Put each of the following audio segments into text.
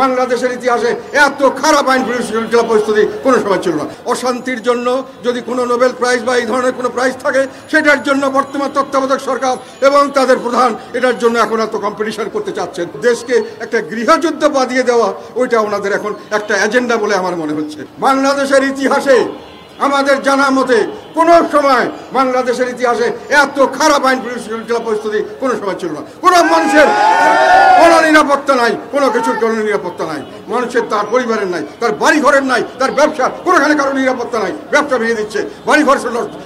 বাংলাদেশের ইতিহাসে এত খারাপ আইন শৃঙ্খলা পরিস্থিতি কোনো সময় ছিল না। অশান্তির জন্য যদি কোনো নোবেল প্রাইজ বা এই ধরনের কোনো প্রাইজ থাকে, সেটার জন্য বর্তমান তত্ত্বাবধায়ক সরকার এবং তাদের প্রধান এটার জন্য এখন এত কম্পিটিশন করতে চাচ্ছেন। দেশকে একটা গৃহযুদ্ধ বাঁধিয়ে দেওয়া, ওইটা ওনাদের এখন একটা এজেন্ডা বলে আমার মনে হচ্ছে। বাংলাদেশের ইতিহাসে আমাদের জানা মতে কোনো সময় বাংলাদেশের ইতিহাসে এত খারাপ আইন শৃঙ্খলা পরিস্থিতি কোনো সময় ছিল না। কোনো মানুষের কোনো নিরাপত্তা নাই, কোনো কিছুর কোনো নিরাপত্তা নাই, মানুষের তার পরিবারের নাই, তার বাড়ি ঘরের নাই, তার ব্যবসা কোনোখানে কারো নিরাপত্তা নাই। ব্যবসা ভেঙে দিচ্ছে, বাড়ি ঘর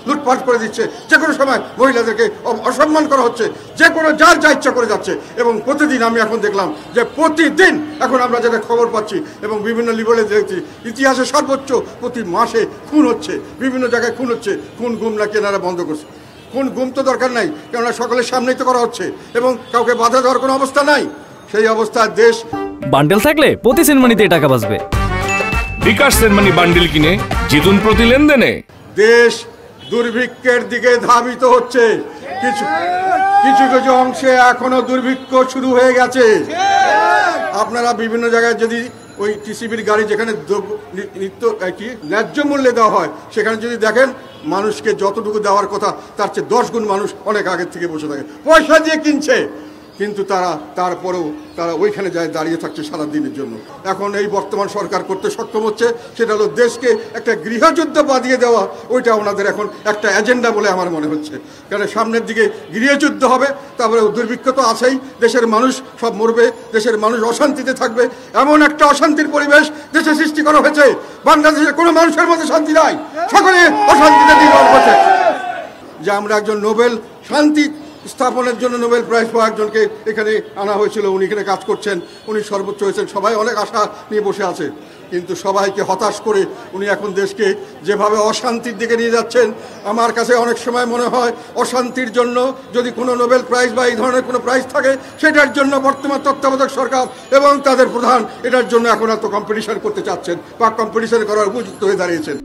লুটপাট করে দিচ্ছে, যে কোনো সময় মহিলাদেরকে অসম্মান করা হচ্ছে, যে কোনো যার যা ইচ্ছা করে যাচ্ছে। এবং প্রতিদিন আমি এখন দেখলাম যে প্রতিদিন এখন আমরা যেটা খবর পাচ্ছি এবং বিভিন্ন লিবলে দেখছি, ইতিহাসে সর্বোচ্চ প্রতি মাসে খুন হচ্ছে, বিভিন্ন জায়গায় খুন হচ্ছে। খুন গুম না কেনারা বন্ধ করছে। খুন গুম তো দরকার নাই, কেননা সকলের সামনেই তো করা হচ্ছে এবং কাউকে বাধা দেওয়ার কোনো অবস্থা নাই। সেই অবস্থায় দেশ বান্ডেল থাকলে প্রতি সেনমানিতে টাকা বাঁচবে। বিকাশ সেনমানি বান্ডেল কিনে জিতুন প্রতি লেনদেনে। দেশ দুর্ভিক্ষের দিকে ধাবিত হচ্ছে। কিছু কিছু কিছু অংশে এখনো দুর্ভিক্ষ শুরু হয়ে গেছে। আপনারা বিভিন্ন জায়গায় যদি ওই টিসিবির গাড়ি যেখানে নিত্য কি ন্যায্য মূল্যে দেওয়া হয়, সেখানে যদি দেখেন মানুষকে যতটুকু দেওয়ার কথা তার চেয়ে 10 গুণ মানুষ অনেক আগের থেকে বসে থাকে, পয়সা দিয়ে কিনছে, কিন্তু তারপরেও তারা ওইখানে যায় দাঁড়িয়ে থাকছে সারা দিনের জন্য। এখন এই বর্তমান সরকার করতে সক্ষম হচ্ছে, সেটা হলো দেশকে একটা গৃহযুদ্ধ বাঁধিয়ে দেওয়া, ওইটা ওনাদের এখন একটা এজেন্ডা বলে আমার মনে হচ্ছে। কারণ সামনের দিকে গৃহযুদ্ধ হবে, তারপরে দুর্ভিক্ষ তো আছেই, দেশের মানুষ সব মরবে, দেশের মানুষ অশান্তিতে থাকবে। এমন একটা অশান্তির পরিবেশ দেশে সৃষ্টি করা হয়েছে, বাংলাদেশের কোনো মানুষের মধ্যে শান্তি নাই, সকলে অশান্তিতে দিন করছে। যে আমরা একজন নোবেল শান্তি স্থাপনের জন্য নোবেল প্রাইজ পাওয়া একজনকে এখানে আনা হয়েছিল, উনি এখানে কাজ করছেন, উনি সর্বোচ্চ হয়েছেন, সবাই অনেক আশা নিয়ে বসে আছে, কিন্তু সবাইকে হতাশ করে উনি এখন দেশকে যেভাবে অশান্তির দিকে নিয়ে যাচ্ছেন, আমার কাছে অনেক সময় মনে হয় অশান্তির জন্য যদি কোনো নোবেল প্রাইজ বা এই ধরনের কোনো প্রাইজ থাকে, সেটার জন্য বর্তমান তত্ত্বাবধায়ক সরকার এবং তাদের প্রধান এটার জন্য এখন এত কম্পিটিশন করতে চাচ্ছেন বা কম্পিটিশন করার উপযুক্ত হয়ে দাঁড়িয়েছেন।